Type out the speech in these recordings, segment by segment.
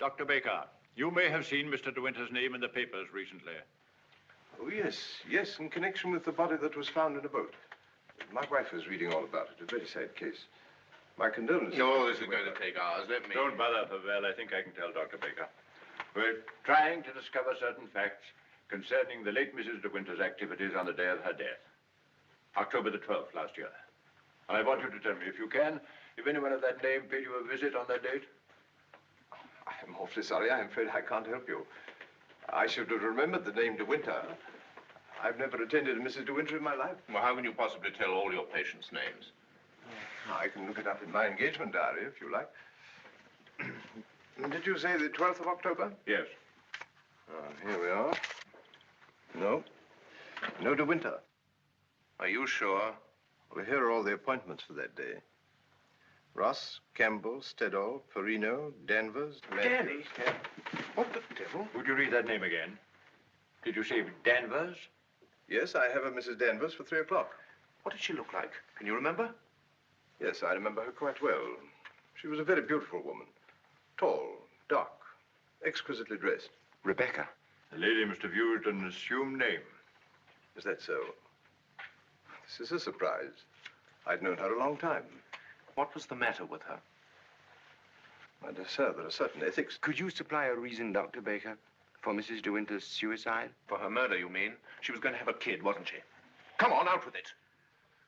Dr. Baker, you may have seen Mr. De Winter's name in the papers recently. Oh, yes, in connection with the body that was found in a boat. My wife was reading all about it. A very sad case. My condolences. No, this is going to take hours. Let me... Don't bother, Pavel. I think I can tell Dr. Baker. We're trying to discover certain facts concerning the late Mrs. De Winter's activities on the day of her death. October the 12th last year. I want you to tell me, if you can, if anyone of that name paid you a visit on that date. I'm awfully sorry. I'm afraid I can't help you. I should have remembered the name De Winter. I've never attended a Mrs. De Winter in my life. Well, how can you possibly tell all your patients' names? I can look it up in my engagement diary, if you like. Did you say the 12th of October? Yes. Here we are. No De Winter. Are you sure? Well, here are all the appointments for that day. Ross, Campbell, Stedall, Perino, Danvers, Danny? What the devil? Would you read that name again? Did you say Danvers? Yes, I have a Mrs. Danvers for 3 o'clock. What did she look like? Can you remember? Yes, I remember her quite well. She was a very beautiful woman. Tall, dark, exquisitely dressed. Rebecca. The lady must have used an assumed name. Is that so? This is a surprise. I'd known her a long time. What was the matter with her? My dear sir, there are certain ethics. Could you supply a reason, Dr. Baker, for Mrs. De Winter's suicide? For her murder, you mean? She was going to have a kid, wasn't she? Come on, out with it.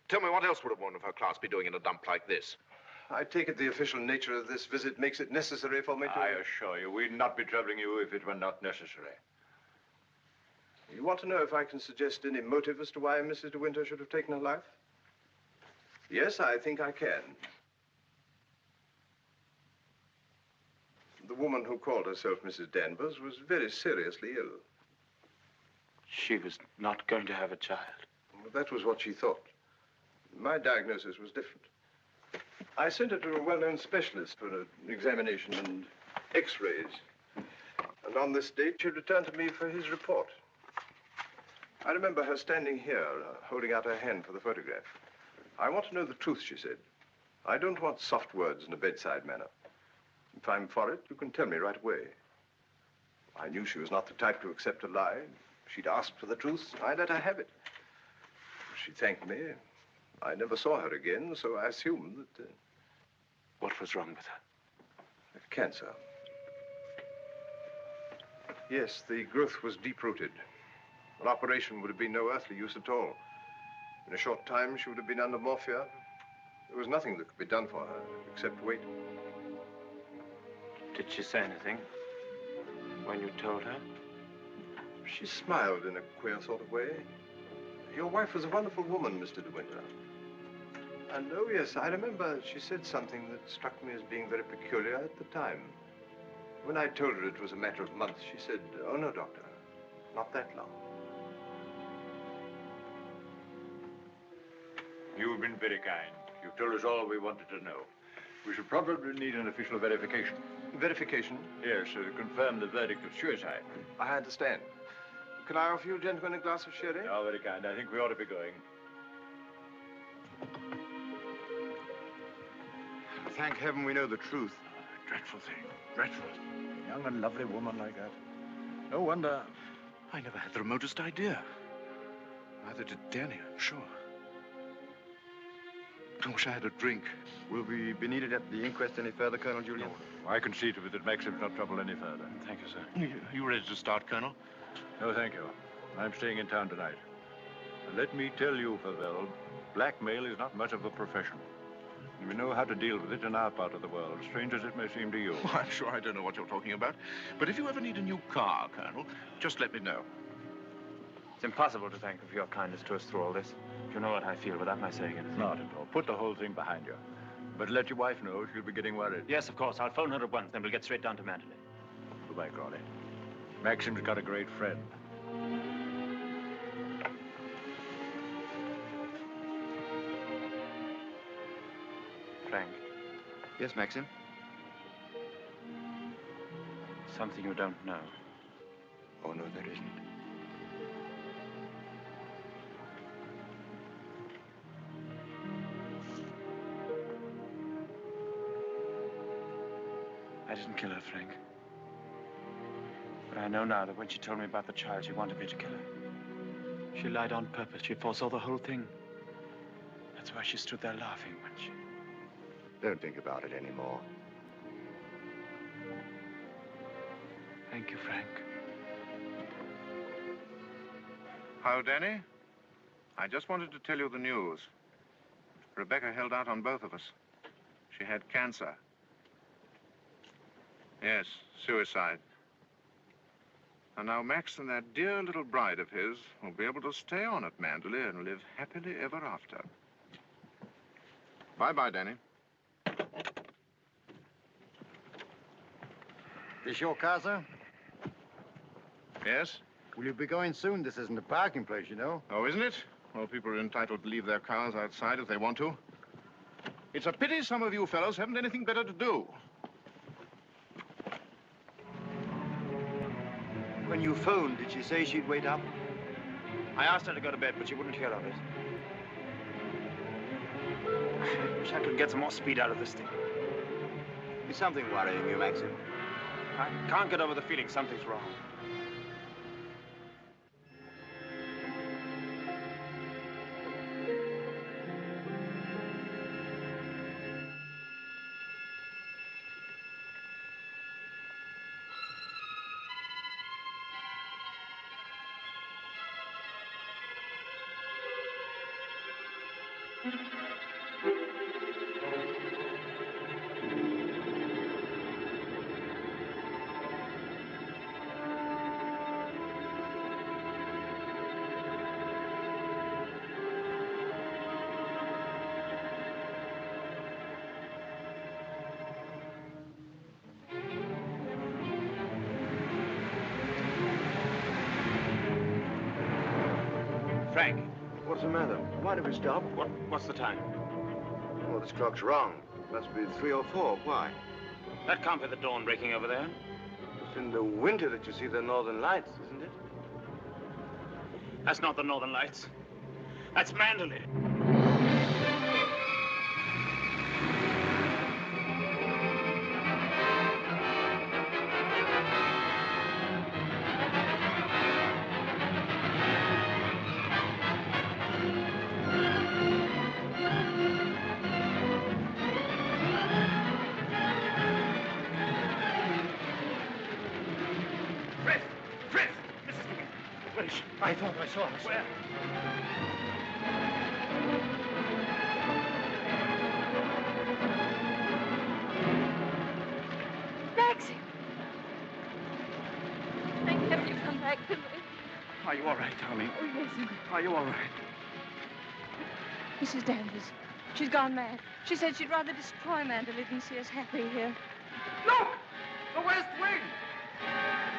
Tell me, what else would a woman of her class be doing in a dump like this? I take it the official nature of this visit makes it necessary for me to... I assure you, we'd not be troubling you if it were not necessary. You want to know if I can suggest any motive as to why Mrs. De Winter should have taken her life? Yes, I think I can. The woman who called herself Mrs. Danvers was very seriously ill. She was not going to have a child. Well, that was what she thought. My diagnosis was different. I sent her to a well-known specialist for an examination and x-rays. And on this date, she returned to me for his report. I remember her standing here, holding out her hand for the photograph. I want to know the truth, she said. I don't want soft words in a bedside manner. If I'm for it, you can tell me right away. I knew she was not the type to accept a lie. She'd asked for the truth. I let her have it. She thanked me. I never saw her again, so I assumed that... What was wrong with her? Cancer. Yes, the growth was deep-rooted. An operation would have been no earthly use at all. In a short time, she would have been under morphia. There was nothing that could be done for her, except wait. Did she say anything when you told her? She smiled in a queer sort of way. Your wife was a wonderful woman, Mr. De Winter. And oh, yes, I remember she said something that struck me as being very peculiar at the time. When I told her it was a matter of months, she said, "Oh, no, doctor, not that long." You've been very kind. You've told us all we wanted to know. We should probably need an official verification. Verification? Yes, to confirm the verdict of suicide. I understand. Can I offer you gentlemen a glass of sherry? Oh, very kind. I think we ought to be going. Thank heaven we know the truth. Dreadful thing. Dreadful. A young and lovely woman like that. No wonder. I never had the remotest idea. Neither did Danny, I'm sure. I wish I had a drink. Will we be needed at the inquest any further, Colonel Julian? No. I can see to it that Maxim's not troubled any further. Thank you, sir. You ready to start, Colonel? No, thank you. I'm staying in town tonight. And let me tell you, Pavel, blackmail is not much of a profession. We know how to deal with it in our part of the world, strange as it may seem to you. Oh, I'm sure I don't know what you're talking about. But if you ever need a new car, Colonel, just let me know. It's impossible to thank you for your kindness to us through all this. You know what I feel without my saying anything. Not at all. Put the whole thing behind you. But let your wife know she'll be getting worried. Yes, of course. I'll phone her at once, then we'll get straight down to Mandalay. Goodbye, Crawley. Maxim's got a great friend. Frank. Yes, Maxim? Something you don't know. Oh, no, there isn't. I didn't kill her, Frank. But I know now that when she told me about the child, she wanted me to kill her. She lied on purpose. She foresaw the whole thing. That's why she stood there laughing when she... Don't think about it anymore. Thank you, Frank. How, Danny? I just wanted to tell you the news. Rebecca held out on both of us. She had cancer. Yes, suicide. And now Max and that dear little bride of his will be able to stay on at Manderley and live happily ever after. Bye-bye, Danny. This your car, sir? Yes? Will you be going soon? This isn't a parking place, you know. Oh, isn't it? Well, people are entitled to leave their cars outside if they want to. It's a pity some of you fellows haven't anything better to do. When you phoned, did she say she'd wait up? I asked her to go to bed, but she wouldn't hear of it. I wish I could get some more speed out of this thing. Is something worrying you, Maxim? I can't get over the feeling something's wrong. Frank, What's the matter? Why did we stop? what's the time? Well, this clock's wrong. Must be 3 or 4. Why? That can't be the dawn breaking over there. It's in the winter that you see the northern lights, isn't it? That's not the Northern Lights. That's Manderley. I thought I saw her. Where? Maxie! Thank heaven you've come back to me. Are you all right, darling? Oh, yes, sir. Are you all right? Mrs. Danvers. She's gone mad. She said she'd rather destroy Manderley than see us happy here. Look! The West Wing!